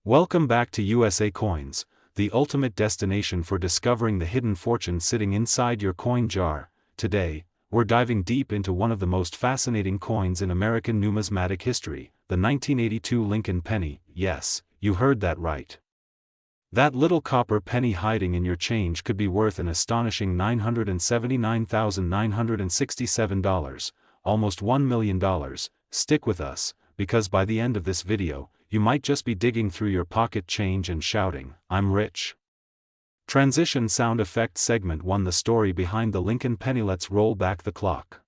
Welcome back to USA Coins, the ultimate destination for discovering the hidden fortune sitting inside your coin jar. Today, we're diving deep into one of the most fascinating coins in American numismatic history, the 1982 Lincoln penny. Yes, you heard that right. That little copper penny hiding in your change could be worth an astonishing $979,967, almost $1 million. Stick with us, because by the end of this video, you might just be digging through your pocket change and shouting, "I'm rich." Transition sound effect segment 1. The story behind the Lincoln penny. Let's roll back the clock.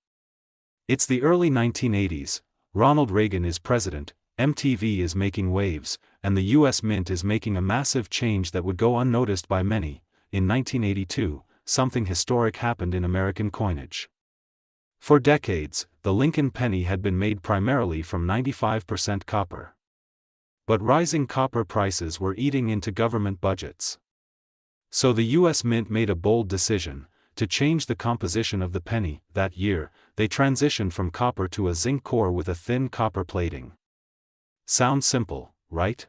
It's the early 1980s, Ronald Reagan is president, MTV is making waves, and the US Mint is making a massive change that would go unnoticed by many. In 1982, something historic happened in American coinage. For decades, the Lincoln penny had been made primarily from 95% copper. But rising copper prices were eating into government budgets. So the US Mint made a bold decision to change the composition of the penny. That year, they transitioned from copper to a zinc core with a thin copper plating. Sounds simple, right?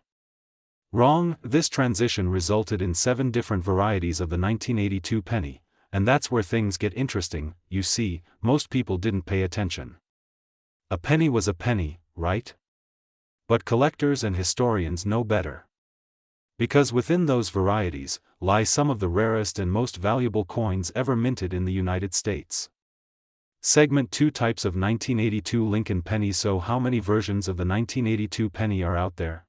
Wrong. This transition resulted in 7 different varieties of the 1982 penny, and that's where things get interesting. You see, most people didn't pay attention. A penny was a penny, right? But collectors and historians know better. Because within those varieties lie some of the rarest and most valuable coins ever minted in the United States. Segment 2. Types of 1982 Lincoln pennies. So how many versions of the 1982 penny are out there?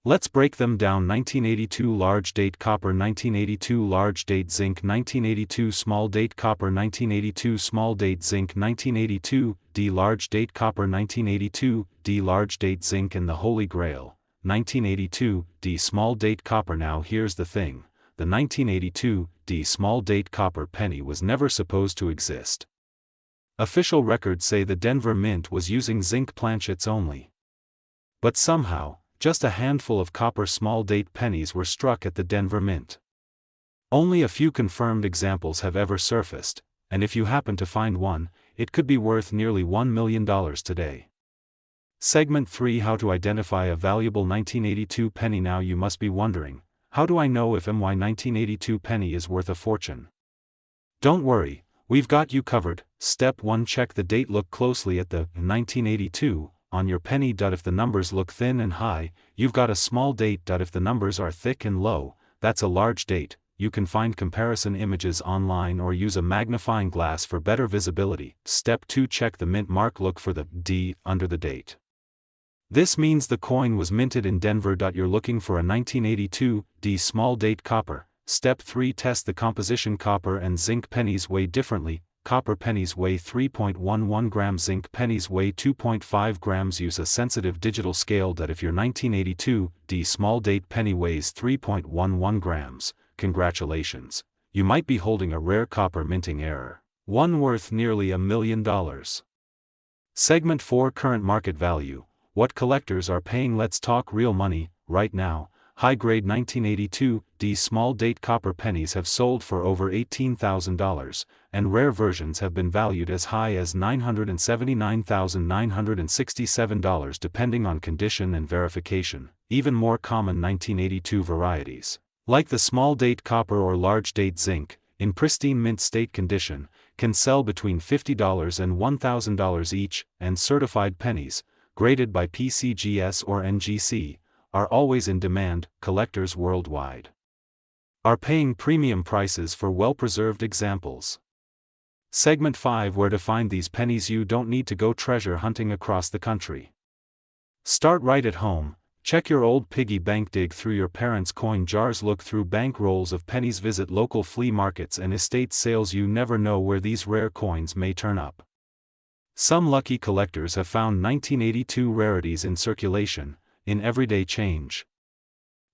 Let's break them down. 1982 large date copper, 1982 large date zinc, 1982 small date copper, 1982 small date zinc, 1982 D large date copper, 1982 D large date zinc, and the Holy Grail, 1982 D small date copper. Now here's the thing, the 1982 D small date copper penny was never supposed to exist. Official records say the Denver Mint was using zinc planchets only. But somehow, just a handful of copper small-date pennies were struck at the Denver Mint. Only a few confirmed examples have ever surfaced, and if you happen to find one, it could be worth nearly $1 million today. Segment 3. How to identify a valuable 1982 penny. Now you must be wondering, how do I know if my 1982 penny is worth a fortune? Don't worry, we've got you covered. Step 1. Check the date. Look closely at the 1982 on your penny. If the numbers look thin and high, you've got a small date. If the numbers are thick and low, that's a large date. You can find comparison images online or use a magnifying glass for better visibility. Step 2. Check the mint mark. Look for the D under the date. This means the coin was minted in Denver. You're looking for a 1982 D small date copper. Step 3. Test the composition. Copper and zinc pennies weigh differently. Copper pennies weigh 3.11 grams, zinc pennies weigh 2.5 grams. Use a sensitive digital scale. If your 1982 D small date penny weighs 3.11 grams, congratulations, you might be holding a rare copper minting error, one worth nearly $1 million. Segment 4. Current market value. What collectors are paying. Let's talk real money. Right now, high-grade 1982 D small-date copper pennies have sold for over $18,000, and rare versions have been valued as high as $979,967 depending on condition and verification. Even more common 1982 varieties, like the small-date copper or large-date zinc, in pristine mint state condition, can sell between $50 and $1,000 each, and certified pennies, graded by PCGS or NGC, are always in demand. Collectors worldwide are paying premium prices for well-preserved examples. Segment 5. Where to find these pennies. You don't need to go treasure hunting across the country. Start right at home. Check your old piggy bank. Dig through your parents' coin jars. Look through bank rolls of pennies. Visit local flea markets and estate sales. You never know where these rare coins may turn up. Some lucky collectors have found 1982 rarities in circulation, in everyday change.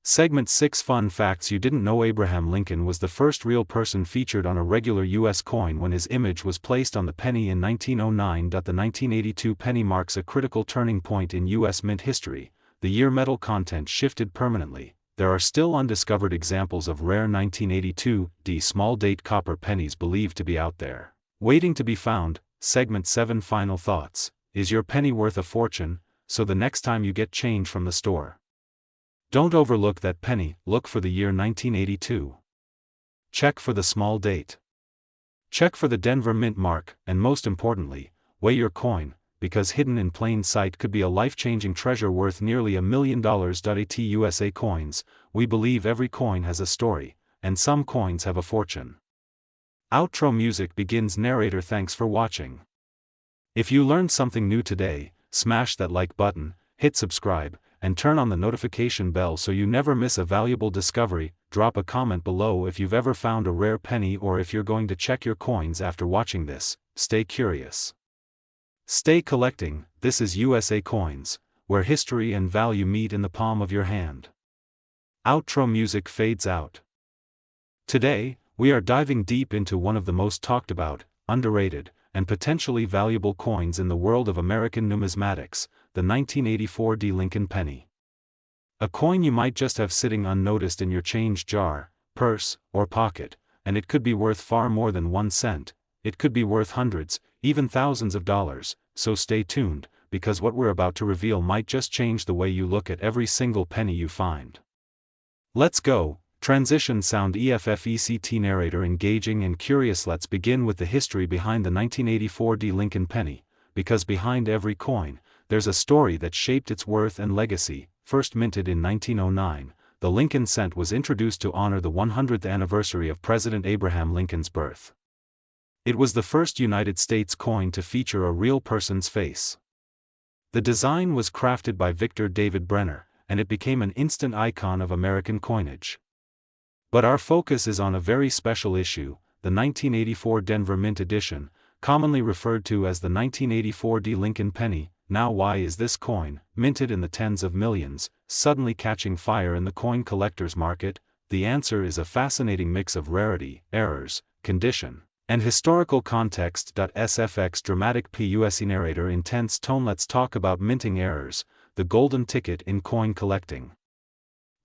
Segment 6. Fun facts you didn't know. Abraham Lincoln was the first real person featured on a regular U.S. coin when his image was placed on the penny in 1909. The 1982 penny marks a critical turning point in U.S. mint history. The year metal content shifted permanently. There are still undiscovered examples of rare 1982 D small date copper pennies believed to be out there, waiting to be found. Segment 7. Final thoughts. Is your penny worth a fortune? So the next time you get change from the store, Don't overlook that penny, look for the year 1982. Check for the small date. Check for the Denver Mint mark, and most importantly, weigh your coin, because hidden in plain sight could be a life-changing treasure worth nearly $1 million. At USA Coins, we believe every coin has a story, and some coins have a fortune. Outro music begins. Narrator, thanks for watching. If you learned something new today, smash that like button, hit subscribe, and turn on the notification bell so you never miss a valuable discovery. Drop a comment below if you've ever found a rare penny or if you're going to check your coins after watching this. Stay curious. Stay collecting. This is USA Coins, where history and value meet in the palm of your hand. Outro music fades out. Today, we are diving deep into one of the most talked about, underrated, and potentially valuable coins in the world of American numismatics, the 1984 D. Lincoln penny. A coin you might just have sitting unnoticed in your change jar, purse, or pocket, and it could be worth far more than 1 cent. It could be worth hundreds, even thousands of dollars, so stay tuned, because what we're about to reveal might just change the way you look at every single penny you find. Let's go. Transition sound effect. Narrator engaging and curious. Let's begin with the history behind the 1984 D. Lincoln penny, because behind every coin, there's a story that shaped its worth and legacy. First minted in 1909, the Lincoln cent was introduced to honor the 100th anniversary of President Abraham Lincoln's birth. It was the first United States coin to feature a real person's face. The design was crafted by Victor David Brenner, and it became an instant icon of American coinage. But our focus is on a very special issue, the 1984 Denver Mint edition, commonly referred to as the 1984 D. Lincoln penny. Now, why is this coin, minted in the tens of millions, suddenly catching fire in the coin collector's market? The answer is a fascinating mix of rarity, errors, condition, and historical context. SFX dramatic PUSE narrator intense tone. Let's talk about minting errors, the golden ticket in coin collecting.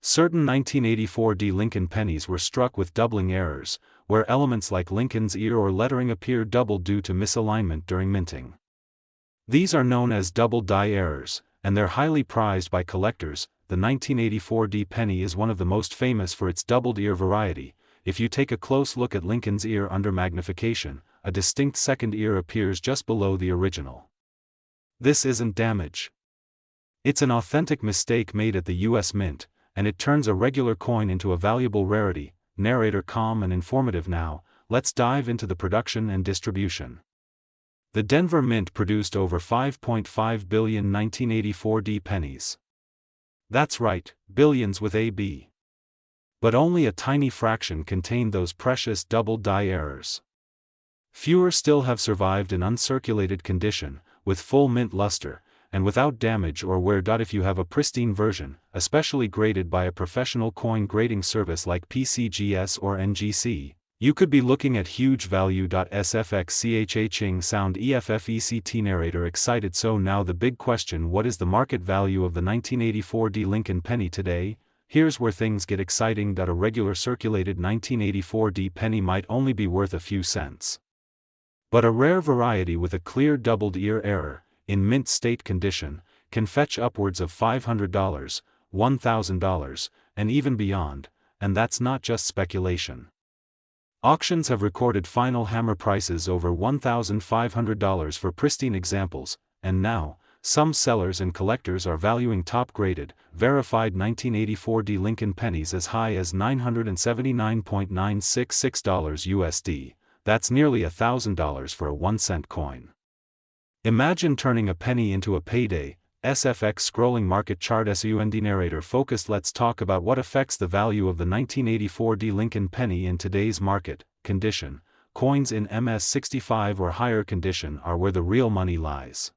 Certain 1984 D. Lincoln pennies were struck with doubling errors, where elements like Lincoln's ear or lettering appear doubled due to misalignment during minting. These are known as double die errors, and they're highly prized by collectors. The 1984 D. penny is one of the most famous for its doubled ear variety. If you take a close look at Lincoln's ear under magnification, a distinct second ear appears just below the original. This isn't damage. It's an authentic mistake made at the US Mint, and it turns a regular coin into a valuable rarity. Narrator calm and informative. Now, let's dive into the production and distribution. The Denver Mint produced over 5.5 billion 1984 D pennies. That's right, billions with a B. But only a tiny fraction contained those precious double die errors. Fewer still have survived in uncirculated condition, with full mint luster, and without damage or wear. If you have a pristine version, especially graded by a professional coin grading service like PCGS or NGC, you could be looking at huge value. SFX ching sound effect narrator excited. So now the big question: what is the market value of the 1984 D. Lincoln penny today? Here's where things get exciting. A regular circulated 1984 D. penny might only be worth a few cents. But a rare variety with a clear doubled ear error, in mint state condition, can fetch upwards of $500, $1,000, and even beyond, and that's not just speculation. Auctions have recorded final hammer prices over $1,500 for pristine examples, and now, some sellers and collectors are valuing top-graded, verified 1984 D. Lincoln pennies as high as $979.966 USD. That's nearly $1,000 for a 1-cent coin. Imagine turning a penny into a payday. SFX scrolling market chart SUND narrator focused. Let's talk about what affects the value of the 1984 D. Lincoln penny in today's market condition. Coins in MS65 or higher condition are where the real money lies.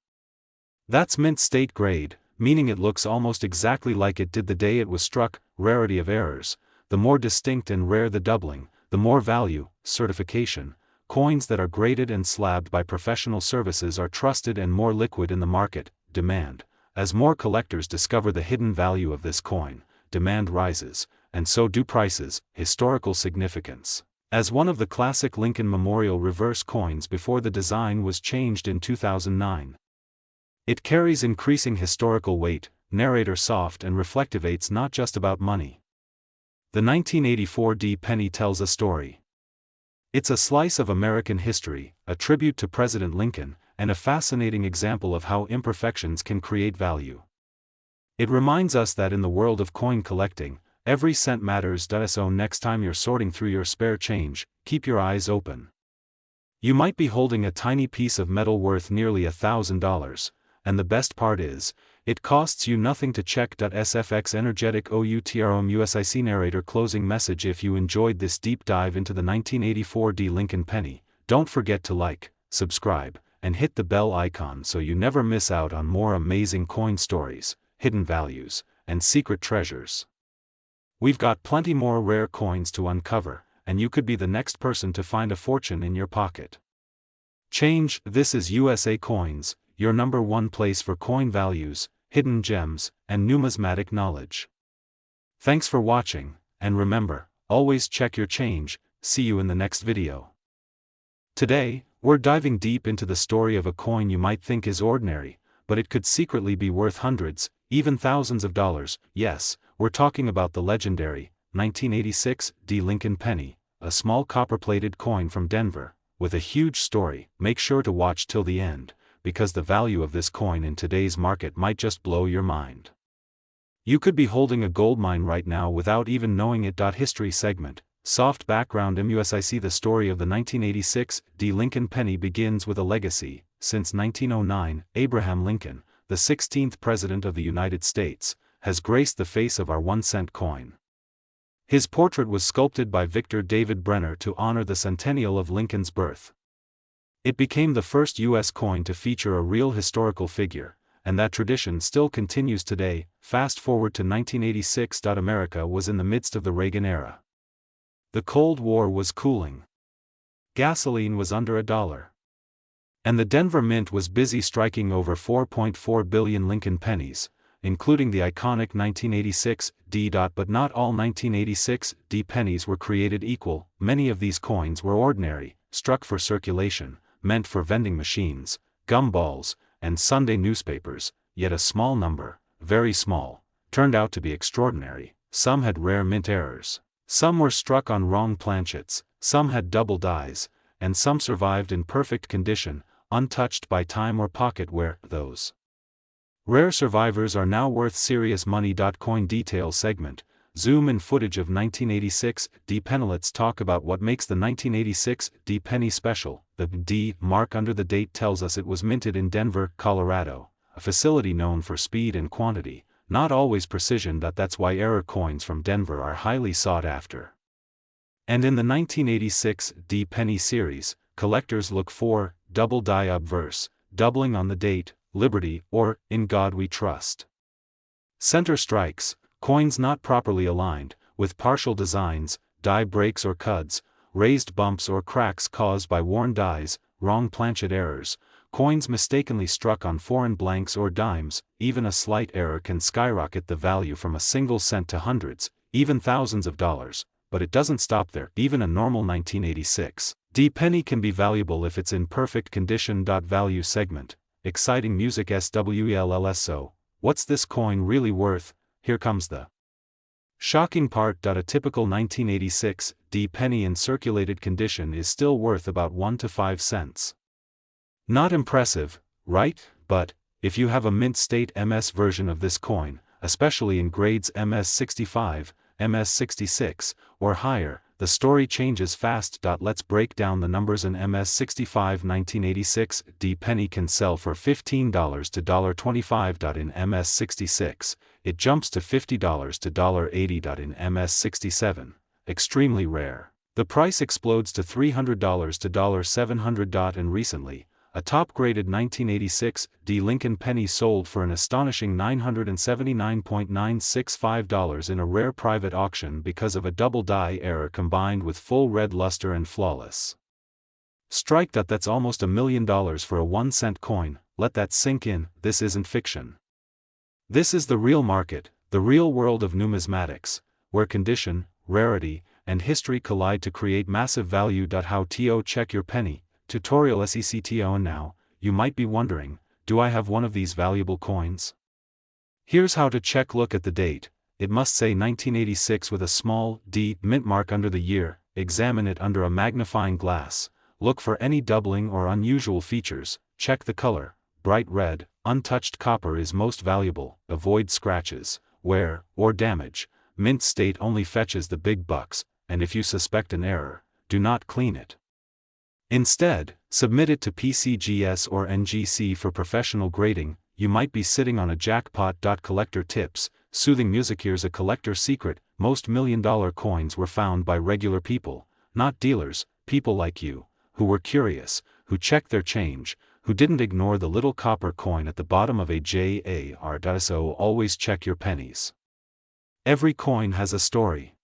That's mint state grade, meaning it looks almost exactly like it did the day it was struck. Rarity of errors: the more distinct and rare the doubling, the more value. Certification: coins that are graded and slabbed by professional services are trusted and more liquid in the market. Demand: as more collectors discover the hidden value of this coin, demand rises, and so do prices. Historical significance: as one of the classic Lincoln Memorial reverse coins before the design was changed in 2009, it carries increasing historical weight. narrator soft and reflective. It's not just about money. The 1984 D penny tells a story. It's a slice of American history, a tribute to President Lincoln, and a fascinating example of how imperfections can create value. It reminds us that in the world of coin collecting, every cent matters. So next time you're sorting through your spare change, keep your eyes open. You might be holding a tiny piece of metal worth nearly $1,000, and the best part is, it costs you nothing to check. SFX energetic OUTROM USIC narrator closing message. If you enjoyed this deep dive into the 1984 D Lincoln penny, don't forget to like, subscribe, and hit the bell icon so you never miss out on more amazing coin stories, hidden values, and secret treasures. We've got plenty more rare coins to uncover, and you could be the next person to find a fortune in your pocket. Change. This is USA Coins, your #1 place for coin values, hidden gems, and numismatic knowledge. Thanks for watching, and remember, always check your change. See you in the next video. Today, we're diving deep into the story of a coin you might think is ordinary, but it could secretly be worth hundreds, even thousands of dollars. Yes, we're talking about the legendary 1986 D Lincoln penny, a small copper-plated coin from Denver, with a huge story. Make sure to watch till the end, because the value of this coin in today's market might just blow your mind. You could be holding a goldmine right now without even knowing it. History segment, soft background. MUSIC. The story of the 1986 D Lincoln penny begins with a legacy. Since 1909, Abraham Lincoln, the 16th President of the United States, has graced the face of our 1-cent coin. His portrait was sculpted by Victor David Brenner to honor the centennial of Lincoln's birth. It became the first U.S. coin to feature a real historical figure, and that tradition still continues today. Fast forward to 1986. America was in the midst of the Reagan era. The Cold War was cooling. Gasoline was under $1. And the Denver Mint was busy striking over 4.4 billion Lincoln pennies, including the iconic 1986 D. But not all 1986 D pennies were created equal. Many of these coins were ordinary, struck for circulation, meant for vending machines, gumballs, and Sunday newspapers, yet a small number, very small, turned out to be extraordinary. Some had rare mint errors. Some were struck on wrong planchets, some had double dies, and some survived in perfect condition, untouched by time or pocket wear. Those rare survivors are now worth serious money. Coin detail segment, zoom in footage of 1986 D penny. Let's talk about what makes the 1986 D penny special. The D mark under the date tells us it was minted in Denver, Colorado, a facility known for speed and quantity, not always precision. That's why error coins from Denver are highly sought after. And in the 1986 D penny series, collectors look for double die obverse, doubling on the date, Liberty, or In God We Trust. Center strikes, coins not properly aligned, with partial designs, die breaks or cuds, raised bumps or cracks caused by worn dies, wrong planchet errors, coins mistakenly struck on foreign blanks or dimes. Even a slight error can skyrocket the value from a single cent to hundreds, even thousands of dollars. But it doesn't stop there. Even a normal 1986 D penny can be valuable if it's in perfect condition. Value segment, exciting music. SWELLSO, what's this coin really worth? Here comes the shocking part. A typical 1986 D penny in circulated condition is still worth about 1 to 5 cents. Not impressive, right? But if you have a mint state MS version of this coin, especially in grades MS65, MS66, or higher, the story changes fast. Let's break down the numbers. An MS65 1986 D penny can sell for $15 to $25. In MS66, it jumps to $50 to $80. In MS67, extremely rare, the price explodes to $300 to $700. And recently, a top-graded 1986 D Lincoln penny sold for an astonishing $979.965 in a rare private auction because of a double die error combined with full red luster and flawless strike. That's almost $1 million for a 1-cent coin. Let that sink in. This isn't fiction. This is the real market, the real world of numismatics, where condition, rarity, and history collide to create massive value. How to check your penny. Tutorial SECTO. And now, you might be wondering, do I have one of these valuable coins? Here's how to check. Look at the date. It must say 1986 with a small d mint mark under the year. Examine it under a magnifying glass. Look for any doubling or unusual features. Check the color. Bright red, untouched copper is most valuable. Avoid scratches, wear, or damage. Mint state only fetches the big bucks, and if you suspect an error, do not clean it. Instead, submit it to PCGS or NGC for professional grading. You might be sitting on a jackpot. Collector tips. Soothing music. Here's a collector secret. Most $1,000,000 coins were found by regular people, not dealers, people like you, who were curious, who checked their change, who didn't ignore the little copper coin at the bottom of a jar. So always check your pennies. Every coin has a story.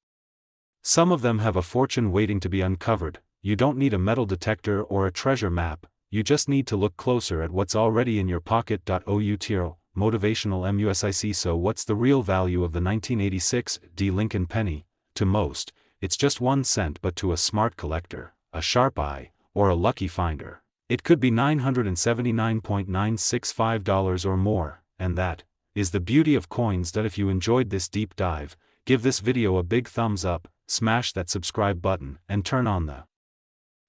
Some of them have a fortune waiting to be uncovered. You don't need a metal detector or a treasure map, you just need to look closer at what's already in your pocket. Outro, motivational music. So what's the real value of the 1986 D Lincoln penny? To most, it's just 1 cent, but to a smart collector, a sharp eye, or a lucky finder, it could be $979.965 or more, and that is the beauty of coins. If you enjoyed this deep dive, give this video a big thumbs up, smash that subscribe button, and turn on the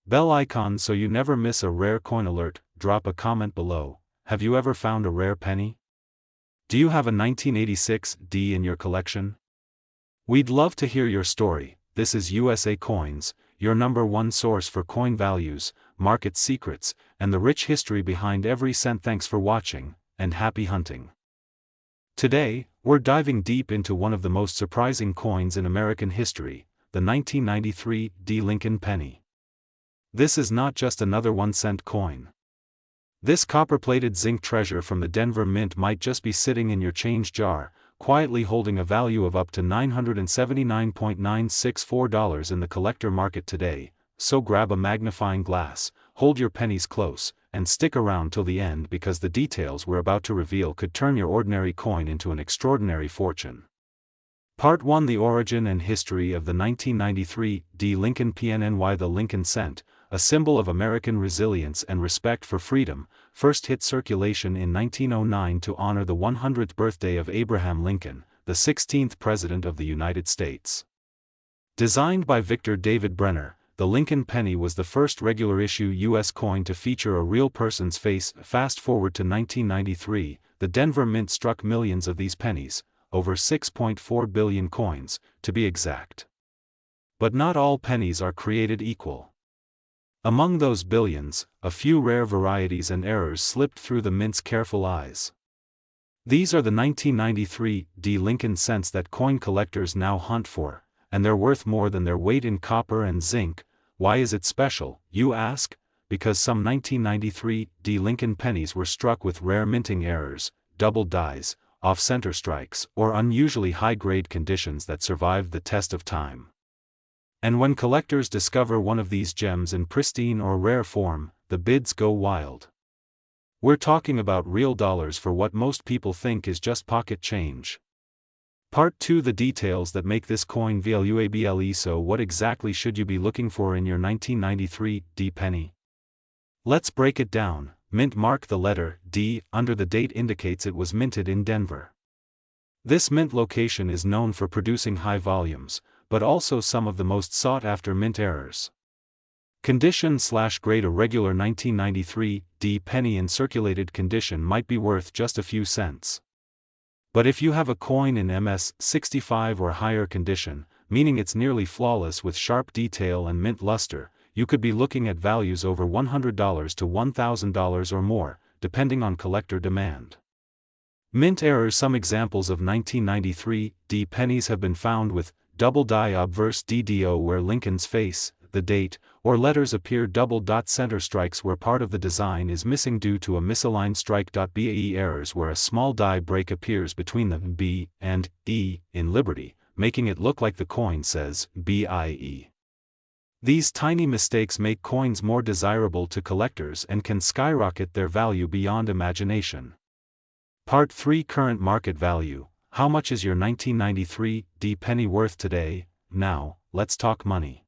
bell icon so you never miss a rare coin alert. Drop a comment below. Have you ever found a rare penny? Do you have a 1986 D in your collection? We'd love to hear your story. This is USA Coins, your #1 source for coin values, market secrets, and the rich history behind every cent. Thanks for watching, and happy hunting. Today, we're diving deep into one of the most surprising coins in American history, the 1993 D Lincoln penny. This is not just another 1-cent coin. This copper-plated zinc treasure from the Denver Mint might just be sitting in your change jar, quietly holding a value of up to $979.964 in the collector market today. So grab a magnifying glass, hold your pennies close, and stick around till the end, because the details we're about to reveal could turn your ordinary coin into an extraordinary fortune. Part 1: The origin and history of the 1993 D Lincoln PNNY. The Lincoln cent, a symbol of American resilience and respect for freedom, first hit circulation in 1909 to honor the 100th birthday of Abraham Lincoln, the 16th President of the United States. Designed by Victor David Brenner, the Lincoln penny was the first regular-issue U.S. coin to feature a real person's face. Fast forward to 1993, the Denver Mint struck millions of these pennies, over 6.4 billion coins, to be exact. But not all pennies are created equal. Among those billions, a few rare varieties and errors slipped through the Mint's careful eyes. These are the 1993 D Lincoln cents that coin collectors now hunt for, and they're worth more than their weight in copper and zinc. Why is it special, you ask? Because some 1993 D Lincoln pennies were struck with rare minting errors, double dies, off-center strikes, or unusually high-grade conditions that survived the test of time. And when collectors discover one of these gems in pristine or rare form, the bids go wild. We're talking about real dollars for what most people think is just pocket change. Part 2: The details that make this coin valuable. So what exactly should you be looking for in your 1993 D penny? Let's break it down. Mint mark. The letter D under the date indicates it was minted in Denver. This mint location is known for producing high volumes, but also some of the most sought-after mint errors. Condition/grade: a regular 1993 D penny in circulated condition might be worth just a few cents. But if you have a coin in MS-65 or higher condition, meaning it's nearly flawless with sharp detail and mint luster, you could be looking at values over $100 to $1,000 or more, depending on collector demand. Mint errors: some examples of 1993 D pennies have been found with double die obverse DDO, where Lincoln's face, the date, or letters appear double. Center strikes where part of the design is missing due to a misaligned strike. BAE errors, where a small die break appears between the B and E in Liberty, making it look like the coin says BIE. These tiny mistakes make coins more desirable to collectors and can skyrocket their value beyond imagination. Part 3: Current market value. How much is your 1993 D penny worth today? Now, let's talk money.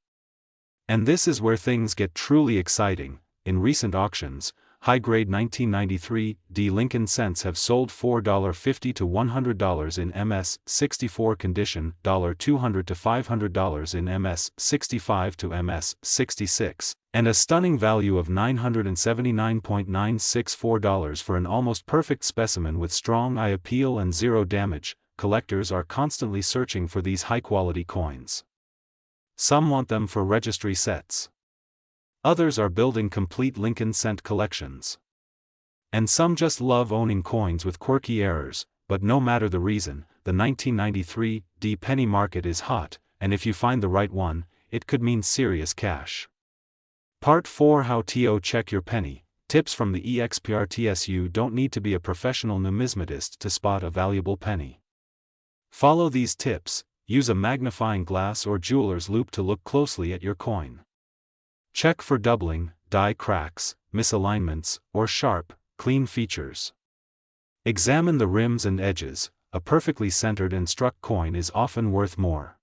And this is where things get truly exciting. In recent auctions, high-grade 1993 D Lincoln cents have sold $4.50 to $100 in MS-64 condition, $200 to $500 in MS-65 to MS-66, and a stunning value of $979.964 for an almost perfect specimen with strong eye appeal and zero damage. Collectors are constantly searching for these high-quality coins. Some want them for registry sets. Others are building complete Lincoln cent collections. And some just love owning coins with quirky errors, but no matter the reason, the 1993 D penny market is hot, and if you find the right one, it could mean serious cash. Part 4: How to check your penny. Tips from the experts. You don't need to be a professional numismatist to spot a valuable penny. Follow these tips. Use a magnifying glass or jeweler's loupe to look closely at your coin. Check for doubling, die cracks, misalignments, or sharp, clean features. Examine the rims and edges. A perfectly centered and struck coin is often worth more.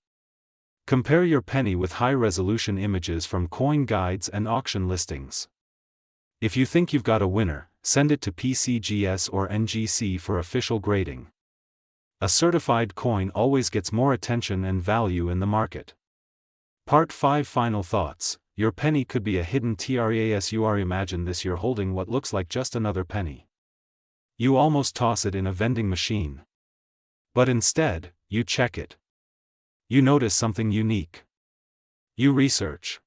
Compare your penny with high-resolution images from coin guides and auction listings. If you think you've got a winner, send it to PCGS or NGC for official grading. A certified coin always gets more attention and value in the market. Part 5: Final thoughts. Your penny could be a hidden treasure. Imagine this: you're holding what looks like just another penny. You almost toss it in a vending machine. But instead, you check it. You notice something unique. You research.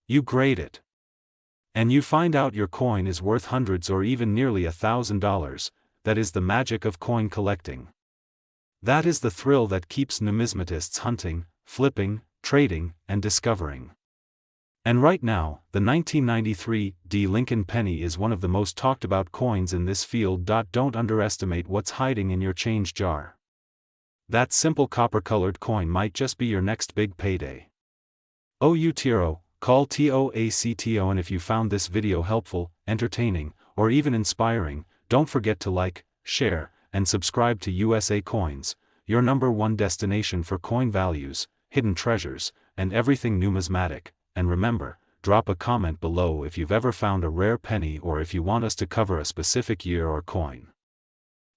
You grade it. And you find out your coin is worth hundreds or even nearly $1,000. That is the magic of coin collecting. That is the thrill that keeps numismatists hunting, flipping, trading, and discovering. And right now, the 1993 D Lincoln penny is one of the most talked about coins in this field. Don't underestimate what's hiding in your change jar. That simple copper-colored coin might just be your next big payday. OUTRO, call TOACTO. And if you found this video helpful, entertaining, or even inspiring, don't forget to like, share, and subscribe to USA Coins, your #1 destination for coin values, hidden treasures, and everything numismatic. And remember, drop a comment below if you've ever found a rare penny or if you want us to cover a specific year or coin.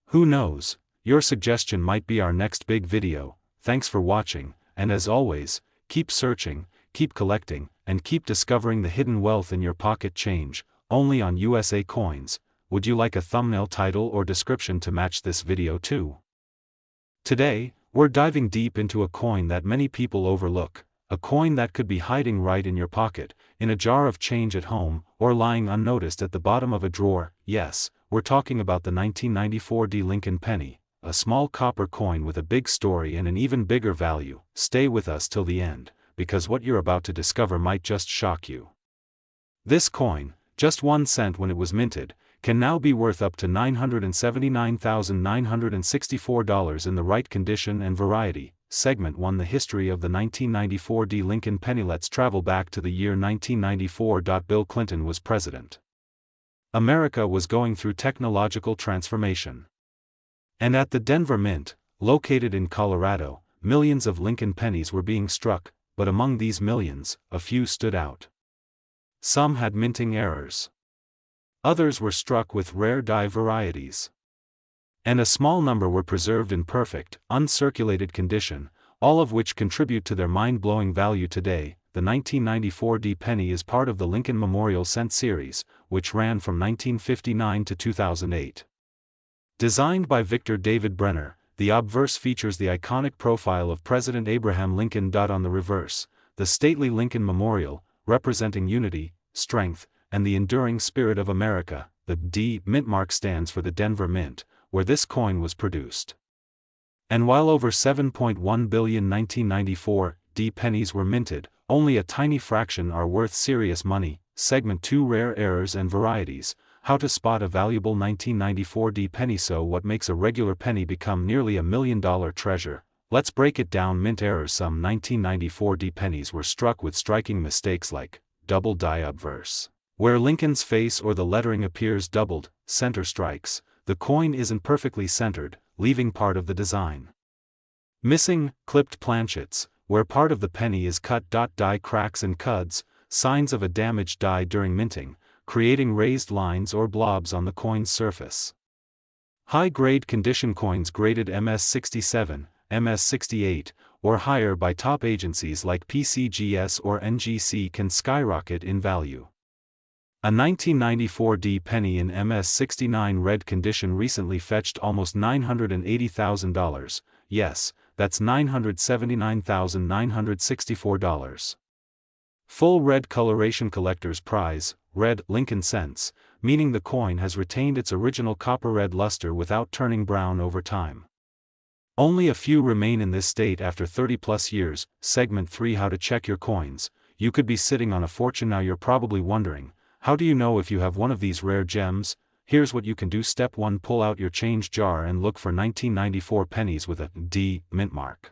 Who knows, your suggestion might be our next big video. Thanks for watching, and as always, keep searching, keep collecting, and keep discovering the hidden wealth in your pocket change, only on USA Coins. Would you like a thumbnail title or description to match this video too? Today, we're diving deep into a coin that many people overlook. A coin that could be hiding right in your pocket, in a jar of change at home, or lying unnoticed at the bottom of a drawer. Yes, we're talking about the 1994 D Lincoln penny, a small copper coin with a big story and an even bigger value. Stay with us till the end, because what you're about to discover might just shock you. This coin, just 1 cent when it was minted, can now be worth up to $979,964 in the right condition and variety. Segment 1: The history of the 1994 D Lincoln penny. Let's travel back to the year 1994. Bill Clinton was president. America was going through technological transformation. And at the Denver Mint, located in Colorado, millions of Lincoln pennies were being struck, but among these millions, a few stood out. Some had minting errors. Others were struck with rare die varieties. And a small number were preserved in perfect, uncirculated condition, all of which contribute to their mind-blowing value today. The 1994 D penny is part of the Lincoln Memorial Cent series, which ran from 1959 to 2008. Designed by Victor David Brenner, the obverse features the iconic profile of President Abraham Lincoln. On the reverse, the stately Lincoln Memorial, representing unity, strength, and the enduring spirit of America. The D mint mark stands for the Denver Mint, where this coin was produced. And while over 7.1 billion 1994 D pennies were minted, only a tiny fraction are worth serious money. Segment 2: Rare errors and varieties. How to spot a valuable 1994 D penny. So what makes a regular penny become nearly $1 million treasure? Let's break it down. Mint errors. Some 1994 D pennies were struck with striking mistakes like double die obverse, where Lincoln's face or the lettering appears doubled. Center strikes. The coin isn't perfectly centered, leaving part of the design missing. Clipped planchets, where part of the penny is cut. Die cracks and cuds, signs of a damaged die during minting. creating raised lines or blobs on the coin's surface. High-grade condition coins graded MS67, MS68, or higher by top agencies like PCGS or NGC can skyrocket in value. A 1994 D penny in MS69 red condition recently fetched almost $980,000, yes, that's $979,964. Full red coloration collector's prize, red Lincoln cents, meaning the coin has retained its original copper red luster without turning brown over time. Only a few remain in this state after 30+ years. Segment 3: How to check your coins. You could be sitting on a fortune now. You're probably wondering, how do you know if you have one of these rare gems? Here's what you can do. Step 1: Pull out your change jar and look for 1994 pennies with a D mint mark.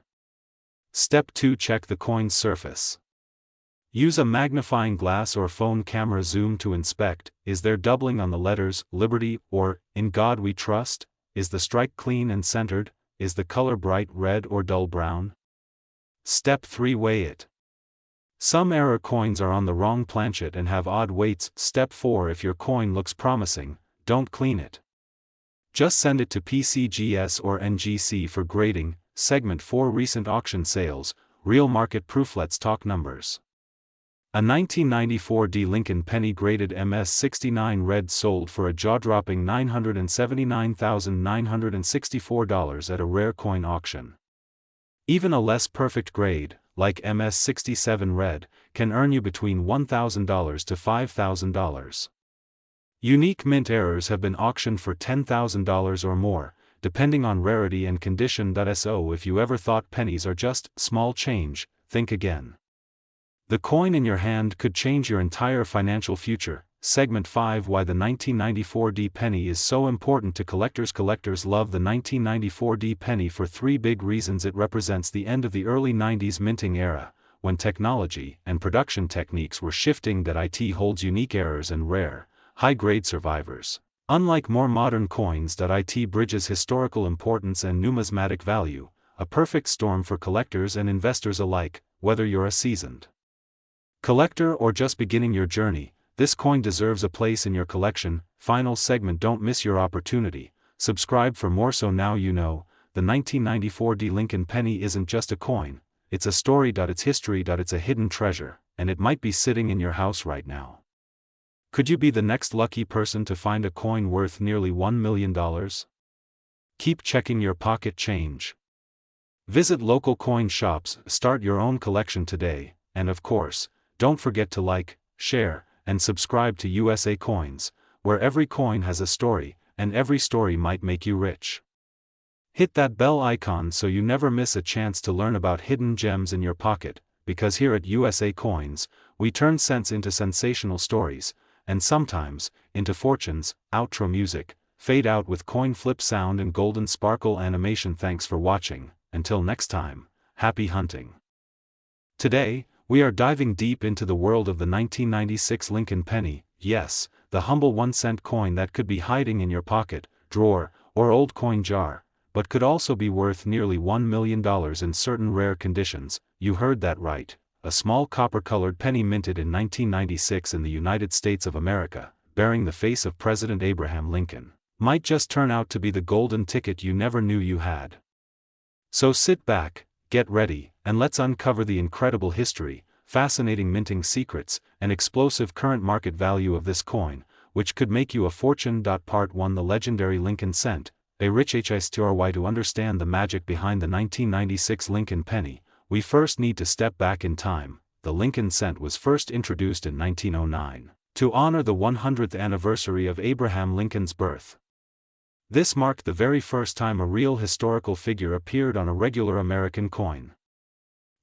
Step 2: Check the coin's surface. Use a magnifying glass or phone camera zoom to inspect. Is there doubling on the letters Liberty or In God We Trust? Is the strike clean and centered? Is the color bright red or dull brown? Step 3: Weigh it. Some error coins are on the wrong planchet and have odd weights. Step 4: If your coin looks promising, don't clean it. Just send it to PCGS or NGC for grading. Segment 4: Recent auction sales, real market proof. Let's talk numbers. A 1994 D Lincoln penny graded MS69 red sold for a jaw-dropping $979,964 at a rare coin auction. Even a less perfect grade, like MS67 red, can earn you between $1,000 to $5,000. Unique mint errors have been auctioned for $10,000 or more, depending on rarity and condition. So if you ever thought pennies are just small change, think again. The coin in your hand could change your entire financial future. Segment 5: Why the 1994 D penny is so important to collectors. Collectors love the 1994 D penny for 3 big reasons. It represents the end of the early 90s minting era, when technology and production techniques were shifting. That it holds unique errors and rare, high-grade survivors. Unlike more modern coins, it bridges historical importance and numismatic value, a perfect storm for collectors and investors alike, whether you're a seasoned collector or just beginning your journey. This coin deserves a place in your collection. Final segment: Don't miss your opportunity. Subscribe for more. So now you know, the 1994 D Lincoln penny isn't just a coin, it's a story. It's history. It's a hidden treasure, and it might be sitting in your house right now. Could you be the next lucky person to find a coin worth nearly $1 million? Keep checking your pocket change. Visit local coin shops, start your own collection today, and of course, don't forget to like, share, and subscribe to USA Coins, where every coin has a story, and every story might make you rich. Hit that bell icon so you never miss a chance to learn about hidden gems in your pocket, because here at USA Coins, we turn cents into sensational stories, and sometimes, into fortunes. Outro music, fade out with coin flip sound and golden sparkle animation. Thanks for watching. Until next time, happy hunting. Today, we are diving deep into the world of the 1996 Lincoln penny. Yes, the humble 1-cent coin that could be hiding in your pocket, drawer, or old coin jar, but could also be worth nearly $1 million in certain rare conditions. You heard that right. A small copper-colored penny minted in 1996 in the United States of America, bearing the face of President Abraham Lincoln, might just turn out to be the golden ticket you never knew you had. So sit back, get ready, and let's uncover the incredible history, fascinating minting secrets, and explosive current market value of this coin, which could make you a fortune. Part 1: The legendary Lincoln cent, a rich history. To understand the magic behind the 1996 Lincoln penny, we first need to step back in time. The Lincoln cent was first introduced in 1909, to honor the 100th anniversary of Abraham Lincoln's birth. This marked the very first time a real historical figure appeared on a regular American coin.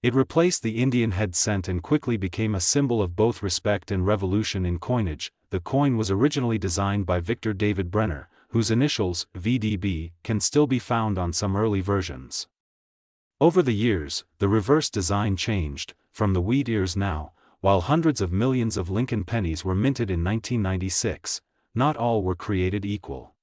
It replaced the Indian head cent and quickly became a symbol of both respect and revolution in coinage. The coin was originally designed by Victor David Brenner, whose initials, VDB, can still be found on some early versions. Over the years, the reverse design changed, from the wheat ears now, while hundreds of millions of Lincoln pennies were minted in 1996, not all were created equal.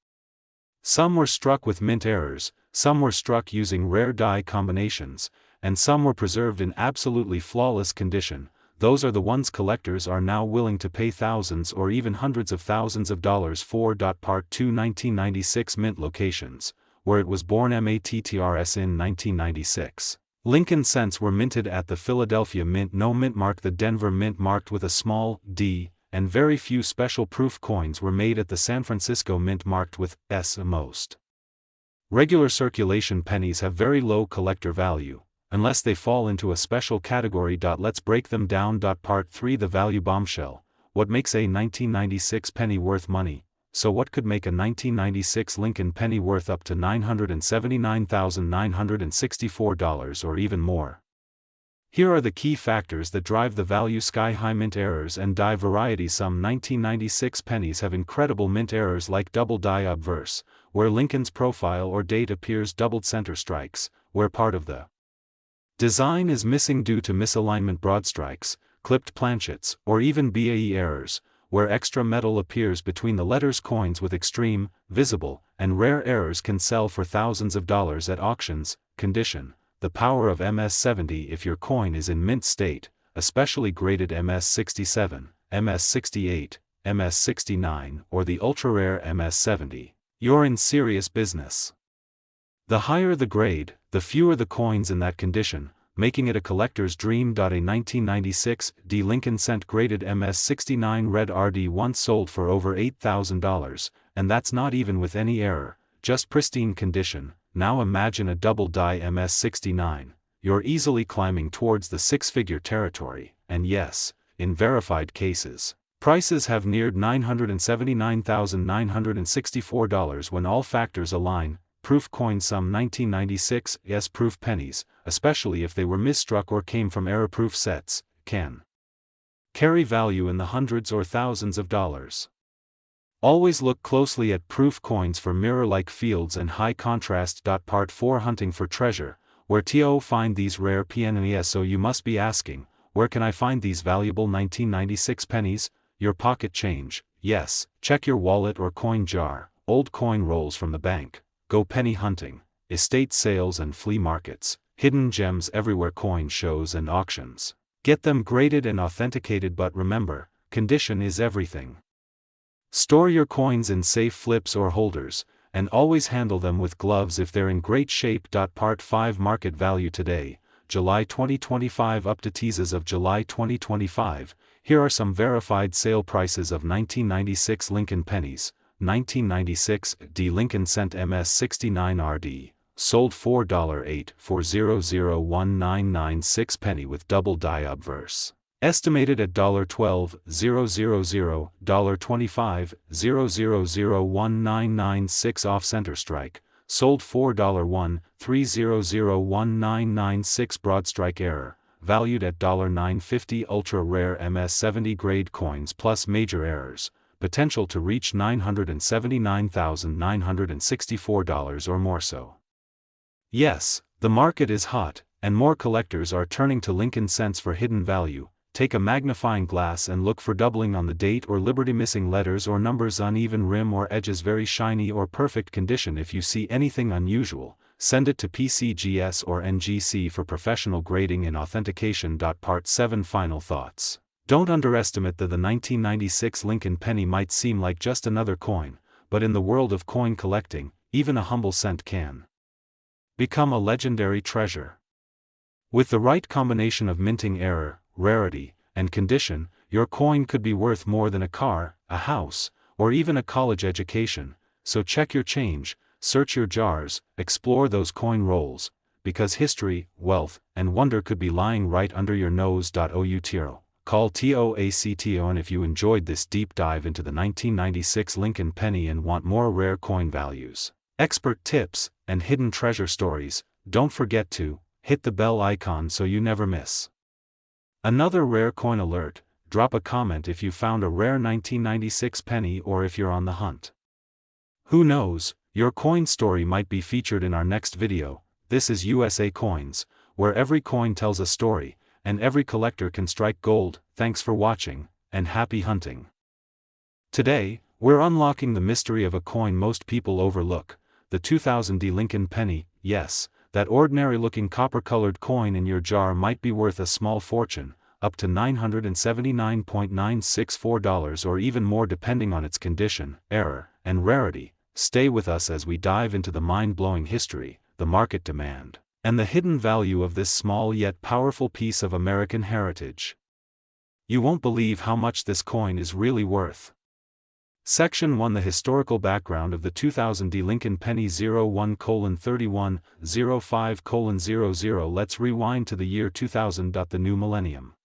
Some were struck with mint errors, some were struck using rare die combinations, and some were preserved in absolutely flawless condition. those are the ones collectors are now willing to pay thousands or even hundreds of thousands of dollars for. Part 2 1996 Mint locations, where it was born. MATTRS in 1996. Lincoln cents were minted at the Philadelphia Mint. No mint mark. The Denver Mint marked with a small d, and very few special proof coins were made at the San Francisco Mint marked with S. Most regular circulation pennies have very low collector value, unless they fall into a special category. Let's break them down. Part 3 The value bombshell. What makes a 1996 penny worth money? So what could make a 1996 Lincoln penny worth up to $979,964 or even more? Here are the key factors that drive the value: sky-high mint errors and die variety. Some 1996 pennies have incredible mint errors like double die obverse, where Lincoln's profile or date appears doubled, center strikes, where part of the design is missing due to misalignment, broad strikes, clipped planchets, or even BAE errors, where extra metal appears between the letters. Coins with extreme, visible, and rare errors can sell for thousands of dollars at auctions. Condition: the power of MS-70. If your coin is in mint state, especially graded MS-67, MS-68, MS-69, or the ultra-rare MS-70, you're in serious business. The higher the grade, the fewer the coins in that condition, making it a collector's dream. A 1996 D Lincoln cent graded MS-69 red RD once sold for over $8,000, and that's not even with any error, just pristine condition. Now imagine a double die MS-69, you're easily climbing towards the six-figure territory, and yes, in verified cases, prices have neared $979,964 when all factors align. Proof coins. Some 1996 proof pennies, especially if they were misstruck or came from error-proof sets, can carry value in the hundreds or thousands of dollars. Always look closely at proof coins for mirror-like fields and high contrast. Part 4 Hunting for treasure. Where to find these rare pennies? So you must be asking, where can I find these valuable 1996 pennies? Your pocket change? Yes, check your wallet or coin jar, old coin rolls from the bank. Go penny hunting, estate sales and flea markets, hidden gems everywhere, coin shows and auctions. Get them graded and authenticated, but remember, condition is everything. Store your coins in safe flips or holders, and always handle them with gloves if they're in great shape. Part 5 Market value today, July 2025 up to teases of July 2025. Here are some verified sale prices of 1996 Lincoln pennies. 1996 D Lincoln cent MS-69 RD, sold $4.84001996 penny with double die obverse. Estimated at $12,000, $25,0001996 off center strike, sold $4.13001996 broad strike error, valued at $9.50 ultra rare MS-70 grade coins plus major errors, potential to reach $979,964 or more. So yes, the market is hot, and more collectors are turning to Lincoln cents for hidden value. Take a magnifying glass and look for doubling on the date or liberty, missing letters or numbers, uneven rim or edges, very shiny or perfect condition. If you see anything unusual, send it to PCGS or NGC for professional grading and authentication. Part 7 Final thoughts. Don't underestimate that the 1996 Lincoln penny might seem like just another coin, but in the world of coin collecting, even a humble cent can become a legendary treasure. With the right combination of minting error, rarity, and condition, your coin could be worth more than a car, a house, or even a college education. So check your change, search your jars, explore those coin rolls, because history, wealth, and wonder could be lying right under your nose. OUTRO. Call TOACTO. And if you enjoyed this deep dive into the 1996 Lincoln penny and want more rare coin values, expert tips, and hidden treasure stories, don't forget to hit the bell icon so you never miss another rare coin alert. Drop a comment if you found a rare 1996 penny or if you're on the hunt. Who knows, your coin story might be featured in our next video. This is USA Coins, where every coin tells a story, and every collector can strike gold. Thanks for watching, and happy hunting. Today, we're unlocking the mystery of a coin most people overlook, the 2000 D Lincoln penny. Yes, that ordinary-looking copper-colored coin in your jar might be worth a small fortune, up to $979.964 or even more depending on its condition, error, and rarity. Stay with us as we dive into the mind-blowing history, the market demand, and the hidden value of this small yet powerful piece of American heritage. You won't believe how much this coin is really worth. Section 1: The historical background of the 2000 D Lincoln penny. 01:31:05:00. Let's rewind to the year 2000. The new millennium.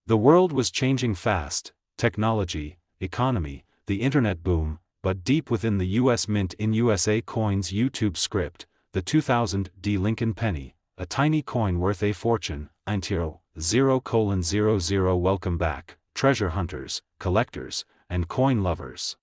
The world was changing fast: technology, economy, the internet boom, but deep within the U.S. Mint in USA Coins YouTube script, the 2000 D Lincoln penny, a tiny coin worth a fortune. 0:00. Welcome back, treasure hunters, collectors, and coin lovers.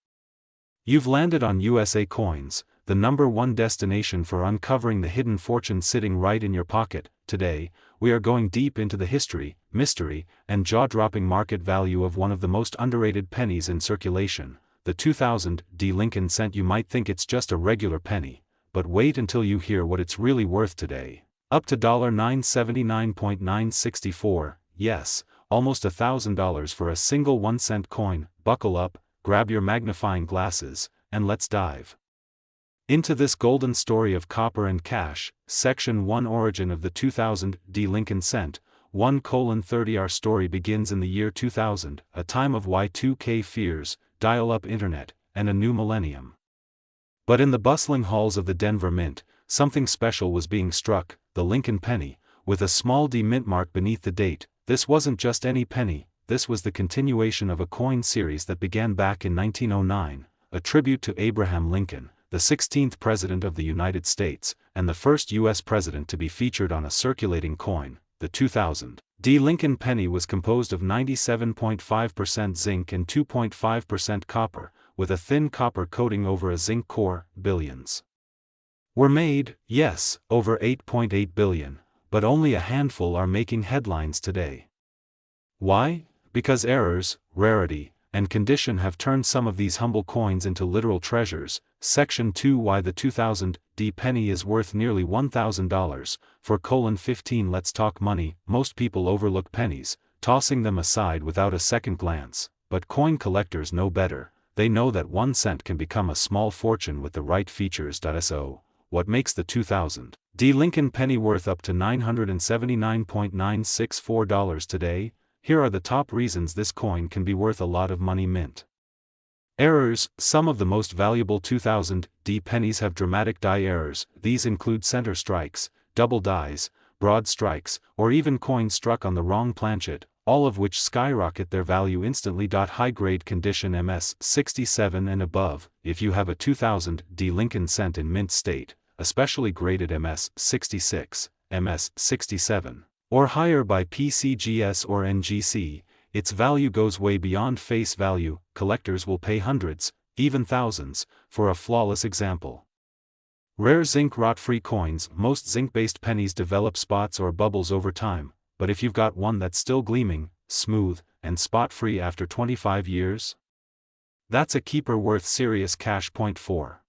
You've landed on USA Coins, the #1 destination for uncovering the hidden fortune sitting right in your pocket. Today, we are going deep into the history, mystery, and jaw-dropping market value of one of the most underrated pennies in circulation, the 2000 D Lincoln cent. You might think it's just a regular penny, but wait until you hear what it's really worth today. Up to $979.964, yes, almost $1,000 for a single 1-cent coin. Buckle up, grab your magnifying glasses, and let's dive into this golden story of copper and cash. Section 1: Origin of the 2000 D Lincoln cent. 1:30. Our story begins in the year 2000, a time of Y2K fears, dial-up internet, and a new millennium. But in the bustling halls of the Denver Mint, something special was being struck: the Lincoln penny, with a small D mint mark beneath the date. This wasn't just any penny, this was the continuation of a coin series that began back in 1909, a tribute to Abraham Lincoln, the 16th President of the United States, and the first U.S. President to be featured on a circulating coin. The 2000 D Lincoln penny was composed of 97.5% zinc and 2.5% copper, with a thin copper coating over a zinc core. Billions were made, yes, over 8.8 billion, but only a handful are making headlines today. Why? Because errors, rarity, and condition have turned some of these humble coins into literal treasures. Section 2: Why the 2000 D penny is worth nearly $1,000. For :15. Let's talk money. Most people overlook pennies, tossing them aside without a second glance, but coin collectors know better. They know that 1 cent can become a small fortune with the right features. So, what makes the 2000 D Lincoln penny worth up to $979.964 today? Here are the top reasons this coin can be worth a lot of money. Mint errors: some of the most valuable 2000 D pennies have dramatic die errors. These include center strikes, double dies, broad strikes, or even coins struck on the wrong planchet, all of which skyrocket their value instantly. High-grade condition: MS 67 and above. If you have a 2000 D Lincoln cent in mint state, especially graded MS 66, MS 67, or higher by PCGS or NGC, its value goes way beyond face value. Collectors will pay hundreds, even thousands, for a flawless example. Rare zinc rot-free coins: most zinc-based pennies develop spots or bubbles over time, but if you've got one that's still gleaming, smooth, and spot-free after 25 years, that's a keeper worth serious cash. Point 4.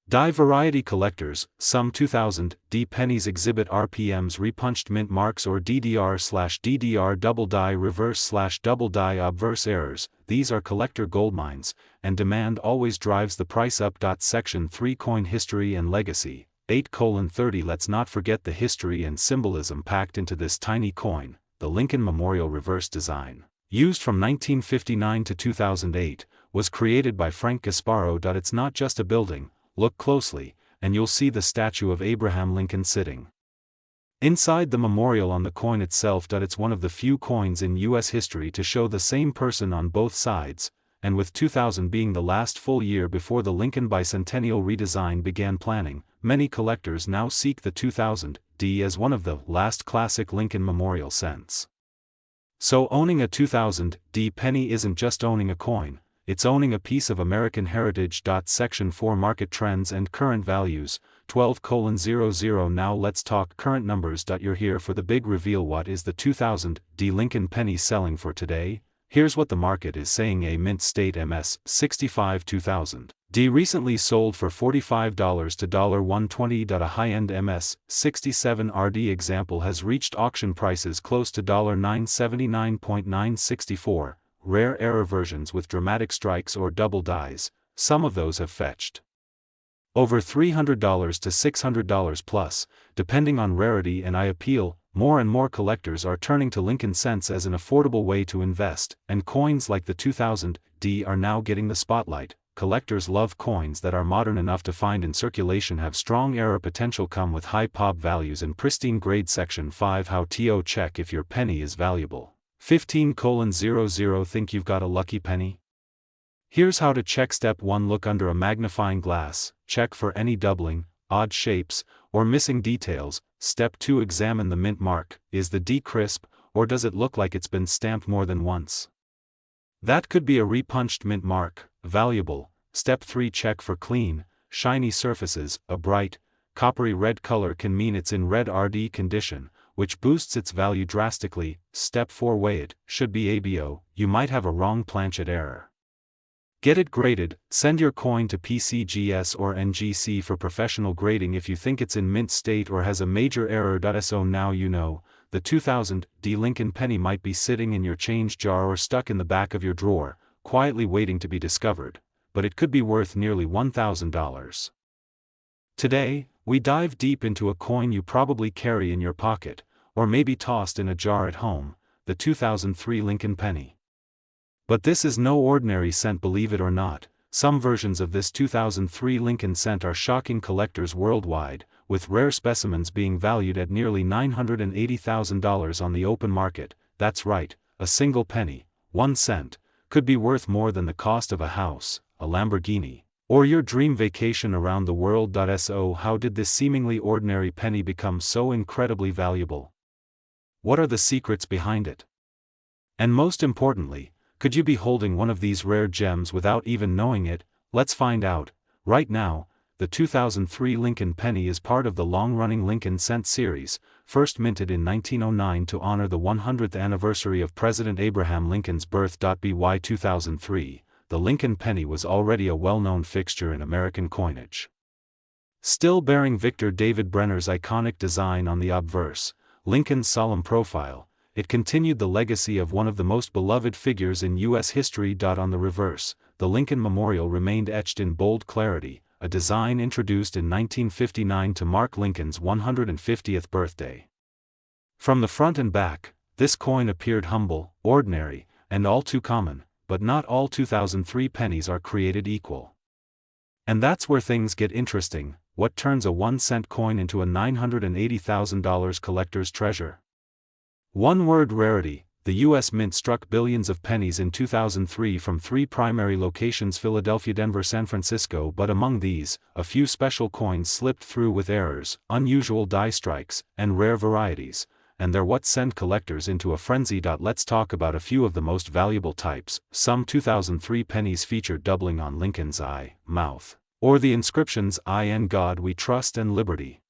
Die variety collectors: some 2000 D pennies exhibit RPMs repunched mint marks or DDR/DDR double die reverse/double die obverse errors. These are collector goldmines, and demand always drives the price up. Section 3: Coin history and legacy. 8:30. Let's not forget the history and symbolism packed into this tiny coin. The Lincoln Memorial reverse design, used from 1959 to 2008, was created by Frank Gasparo. It's not just a building. Look closely, and you'll see the statue of Abraham Lincoln sitting inside the memorial on the coin itself. It's one of the few coins in U.S. history to show the same person on both sides, and with 2000 being the last full year before the Lincoln bicentennial redesign began planning, many collectors now seek the 2000 D as one of the last classic Lincoln Memorial cents. So owning a 2000 D penny isn't just owning a coin, it's owning a piece of American heritage. Section 4: Market trends and current values. 12:00. Now let's talk current numbers. You're here for the big reveal. What is the 2000 D Lincoln penny selling for today? Here's what the market is saying. A mint state MS-65 2000D recently sold for $45 to $120. A high-end MS-67RD example has reached auction prices close to $979.964. Rare error versions with dramatic strikes or double dies, some of those have fetched over $300 to $600 plus, depending on rarity and appeal. More and more collectors are turning to Lincoln cents as an affordable way to invest, and coins like the 2000D are now getting the spotlight. Collectors love coins that are modern enough to find in circulation, have strong error potential, come with high pop values and pristine grade. Section 5 How to check if your penny is valuable. 15:00 Think you've got a lucky penny? Here's how to check. Step 1 Look under a magnifying glass, check for any doubling, odd shapes, or missing details. Step 2 Examine the mint mark. Is the D crisp, or does it look like it's been stamped more than once? That could be a repunched mint mark, valuable. Step 3 Check for clean, shiny surfaces. A bright, coppery red color can mean it's in red RD condition, which boosts its value drastically. Step 4 Weigh it. Should be ABO, you might have a wrong planchet error. Get it graded. Send your coin to PCGS or NGC for professional grading if you think it's in mint state or has a major error. So now you know, the 2000D Lincoln penny might be sitting in your change jar or stuck in the back of your drawer, quietly waiting to be discovered, but it could be worth nearly $1,000. Today, we dive deep into a coin you probably carry in your pocket, or maybe tossed in a jar at home, the 2003 Lincoln penny. But this is no ordinary cent, believe it or not. Some versions of this 2003 Lincoln cent are shocking collectors worldwide, with rare specimens being valued at nearly $980,000 on the open market. That's right, a single penny, 1 cent, could be worth more than the cost of a house, a Lamborghini, or your dream vacation around the world. So how did this seemingly ordinary penny become so incredibly valuable? What are the secrets behind it? And most importantly, could you be holding one of these rare gems without even knowing it? Let's find out. Right now, the 2003 Lincoln penny is part of the long-running Lincoln cent series, first minted in 1909 to honor the 100th anniversary of President Abraham Lincoln's birth. By 2003, the Lincoln penny was already a well-known fixture in American coinage. Still bearing Victor David Brenner's iconic design on the obverse, Lincoln's solemn profile, it continued the legacy of one of the most beloved figures in U.S. history. On the reverse, the Lincoln Memorial remained etched in bold clarity, a design introduced in 1959 to mark Lincoln's 150th birthday. From the front and back, this coin appeared humble, ordinary, and all too common, but not all 2003 pennies are created equal. And that's where things get interesting. What turns a 1-cent coin into a $980,000 collector's treasure? One word: rarity. The U.S. Mint struck billions of pennies in 2003 from 3 primary locations: Philadelphia, Denver, San Francisco. But among these, a few special coins slipped through with errors, unusual die strikes, and rare varieties, and they're what send collectors into a frenzy. Let's talk about a few of the most valuable types. Some 2003 pennies feature doubling on Lincoln's eye, mouth, or the inscriptions "I and God We Trust" and "Liberty."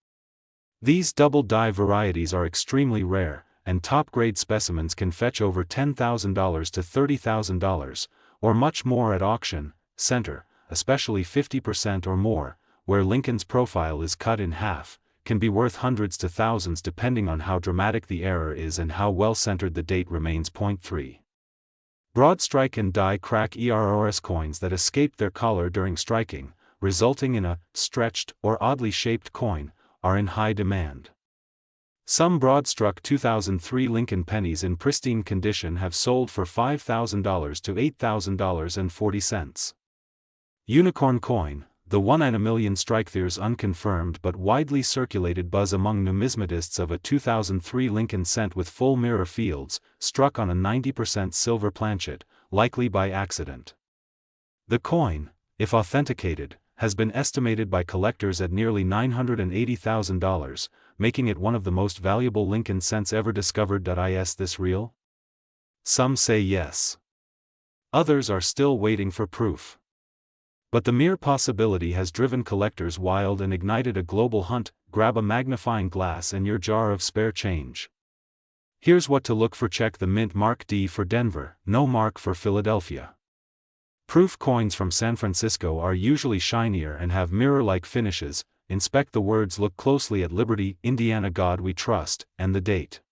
These double die varieties are extremely rare, and top-grade specimens can fetch over $10,000 to $30,000, or much more at auction. Center, especially 50% or more, where Lincoln's profile is cut in half, can be worth hundreds to thousands depending on how dramatic the error is and how well centered the date remains. Point 3. Broad strike and die crack EROS coins that escaped their collar during striking, resulting in a stretched or oddly shaped coin, are in high demand. Some broad-struck 2003 Lincoln pennies in pristine condition have sold for $5,000 to $8,040. Unicorn coin, the 1 in a million strike. There's unconfirmed but widely circulated buzz among numismatists of a 2003 Lincoln cent with full mirror fields, struck on a 90% silver planchet, likely by accident. The coin, if authenticated, has been estimated by collectors at nearly $980,000, making it one of the most valuable Lincoln cents ever discovered. Is this real? Some say yes. Others are still waiting for proof. But the mere possibility has driven collectors wild and ignited a global hunt. Grab a magnifying glass and your jar of spare change. Here's what to look for. Check the mint mark D for Denver, no mark for Philadelphia. Proof coins from San Francisco are usually shinier and have mirror-like finishes. Inspect the words. Look closely at Liberty, Indiana, God We Trust, and the date.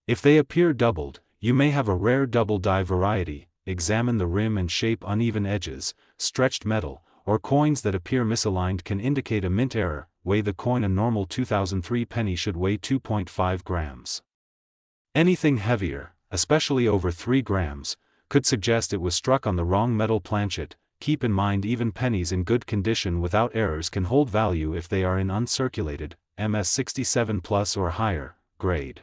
If they appear doubled, you may have a rare double die variety. Examine the rim and shape. Uneven edges, stretched metal, or coins that appear misaligned can indicate a mint error. Weigh the coin. A normal 2003 penny should weigh 2.5 grams. Anything heavier, especially over 3 grams, could suggest it was struck on the wrong metal planchet. Keep in mind, even pennies in good condition without errors can hold value if they are in uncirculated, MS67 plus or higher, grade.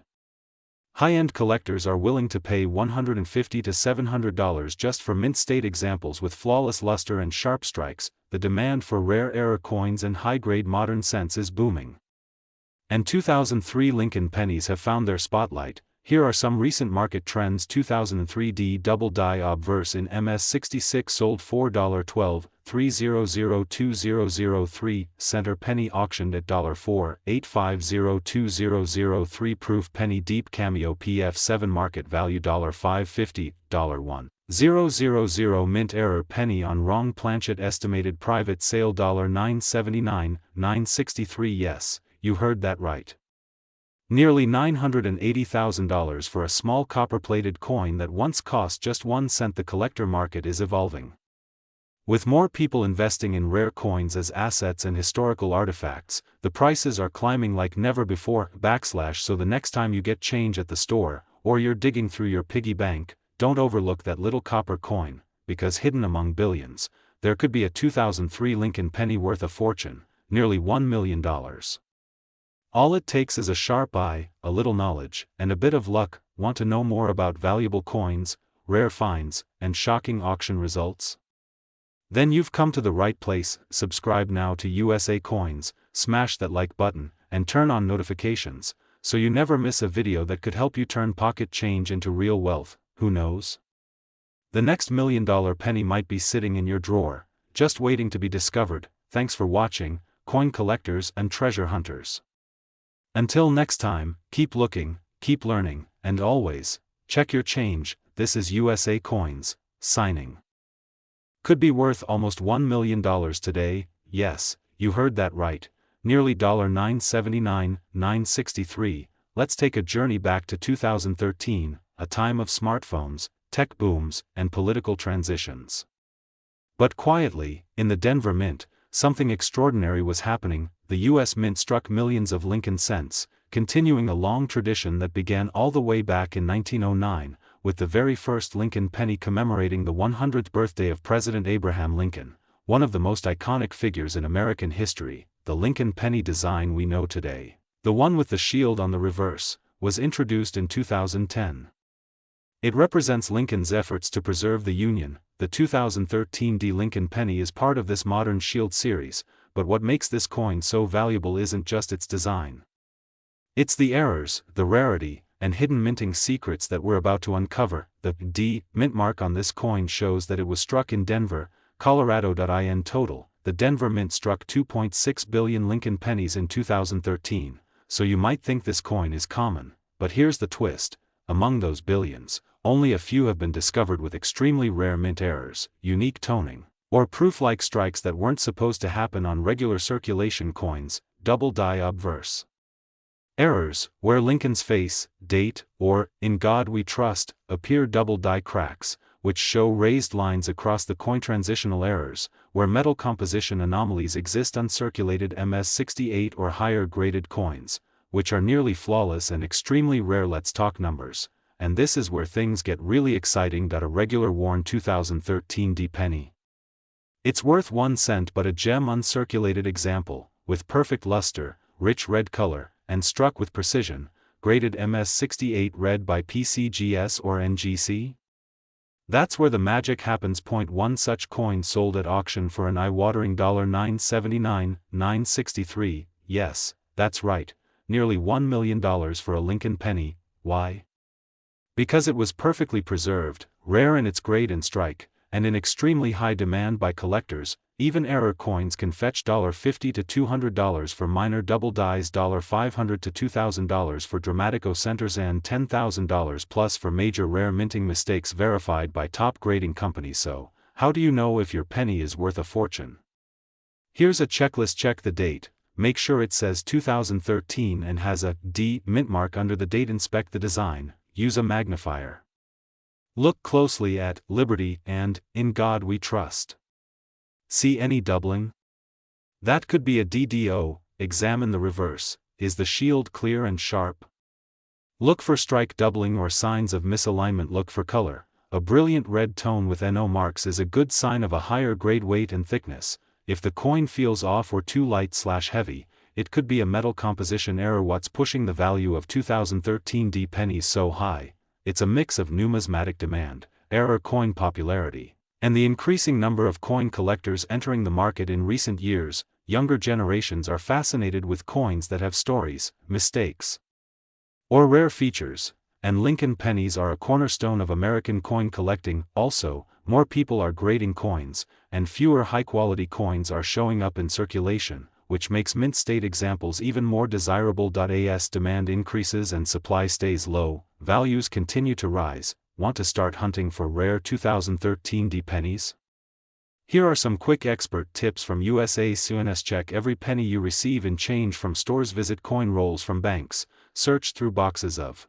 High-end collectors are willing to pay $150 to $700 just for mint state examples with flawless luster and sharp strikes. The demand for rare error coins and high-grade modern cents is booming. And 2003 Lincoln pennies have found their spotlight. Here are some recent market trends. 2003 D double die obverse in MS66 sold $4.12, 3002003, center penny auctioned at $4, 8502003, proof penny deep cameo PF7 market value $5.50, $1,000 mint error penny on wrong planchet estimated private sale $9.79, 963. Yes, you heard that right. Nearly $980,000 for a small copper-plated coin that once cost just 1 cent. The collector market is evolving. With more people investing in rare coins as assets and historical artifacts, the prices are climbing like never before. So the next time you get change at the store, or you're digging through your piggy bank, don't overlook that little copper coin, because hidden among billions, there could be a 2003 Lincoln penny worth a fortune, nearly $1 million. All it takes is a sharp eye, a little knowledge, and a bit of luck. Want to know more about valuable coins, rare finds, and shocking auction results? Then you've come to the right place. Subscribe now to USA Coins, smash that like button, and turn on notifications, so you never miss a video that could help you turn pocket change into real wealth. Who knows? The next $1 million penny might be sitting in your drawer, just waiting to be discovered. Thanks for watching, coin collectors and treasure hunters. Until next time, keep looking, keep learning, and always, check your change. This is USA Coins, signing. Could be worth almost $1 million today. Yes, you heard that right, nearly $979, 963. Let's take a journey back to 2013, a time of smartphones, tech booms, and political transitions. But quietly, in the Denver Mint, something extraordinary was happening. The U.S. Mint struck millions of Lincoln cents, continuing a long tradition that began all the way back in 1909, with the very first Lincoln penny commemorating the 100th birthday of President Abraham Lincoln, one of the most iconic figures in American history. The Lincoln penny design we know today, the one with the shield on the reverse, was introduced in 2010. It represents Lincoln's efforts to preserve the Union. The 2013 D Lincoln penny is part of this modern shield series, but what makes this coin so valuable isn't just its design. It's the errors, the rarity, and hidden minting secrets that we're about to uncover. The D mint mark on this coin shows that it was struck in Denver, Colorado. In total, the Denver Mint struck 2.6 billion Lincoln pennies in 2013, so you might think this coin is common, but here's the twist: among those billions, only a few have been discovered with extremely rare mint errors, unique toning, or proof-like strikes that weren't supposed to happen on regular circulation coins. Double die obverse errors, where Lincoln's face, date, or "In God We Trust" appear. Double die cracks, which show raised lines across the coin. Transitional errors, where metal composition anomalies exist. Uncirculated MS68 or higher graded coins, which are nearly flawless and extremely rare. Let's talk numbers, and this is where things get really exciting. A regular worn 2013 D penny. It's worth 1 cent, but a gem uncirculated example, with perfect luster, rich red color, and struck with precision, graded MS68 red by PCGS or NGC? That's where the magic happens. One such coin sold at auction for an eye-watering $979, 963. Yes, that's right, nearly $1 million for a Lincoln penny. Why? Because it was perfectly preserved, rare in its grade and strike, and in extremely high demand by collectors. Even error coins can fetch $50 to $200 for minor double dies, $500 to $2,000 for Dramatico centers, and $10,000 plus for major rare minting mistakes verified by top grading companies. So, how do you know if your penny is worth a fortune? Here's a checklist. Check the date. Make sure it says 2013 and has a D mint mark under the date. Inspect the design. Use a magnifier. Look closely at Liberty and In God We Trust. See any doubling? That could be a DDO. Examine the reverse. Is the shield clear and sharp? Look for strike doubling or signs of misalignment. Look for color. A brilliant red tone with NO marks is a good sign of a higher grade. Weight and thickness. If the coin feels off or too light/heavy, it could be a metal composition error. What's pushing the value of 2013 D pennies so high? It's a mix of numismatic demand, error coin popularity, and the increasing number of coin collectors entering the market in recent years. Younger generations are fascinated with coins that have stories, mistakes, or rare features, and Lincoln pennies are a cornerstone of American coin collecting. Also, more people are grading coins, and fewer high-quality coins are showing up in circulation, which makes mint state examples even more desirable. As demand increases and supply stays low, values continue to rise. Want to start hunting for rare 2013 D pennies? Here are some quick expert tips from USA CNS. Check every penny you receive in change from stores. Visit coin rolls from banks. Search through boxes of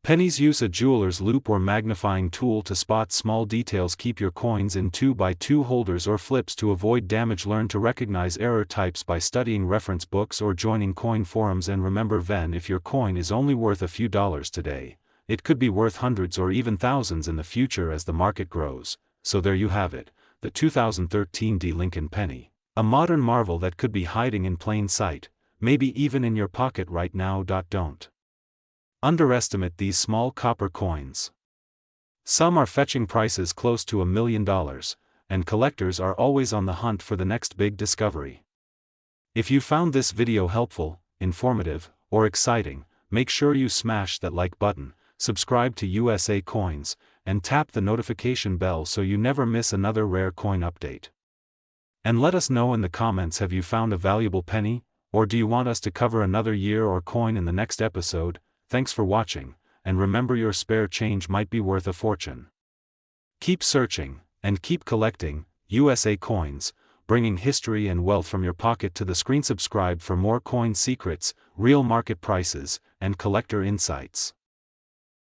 pennies. Use a jeweler's loupe or magnifying tool to spot small details. Keep your coins in 2x2 holders or flips to avoid damage. Learn to recognize error types by studying reference books or joining coin forums. And remember, if your coin is only worth a few dollars today, it could be worth hundreds or even thousands in the future as the market grows. So there you have it, the 2013 D Lincoln penny. A modern marvel that could be hiding in plain sight, maybe even in your pocket right now. Don't underestimate these small copper coins. Some are fetching prices close to $1 million, and collectors are always on the hunt for the next big discovery. If you found this video helpful, informative, or exciting, make sure you smash that like button, subscribe to USA Coins, and tap the notification bell so you never miss another rare coin update. And let us know in the comments, have you found a valuable penny, or do you want us to cover another year or coin in the next episode? Thanks for watching, and remember, your spare change might be worth a fortune. Keep searching, and keep collecting. USA Coins, bringing history and wealth from your pocket to the screen. Subscribe for more coin secrets, real market prices, and collector insights.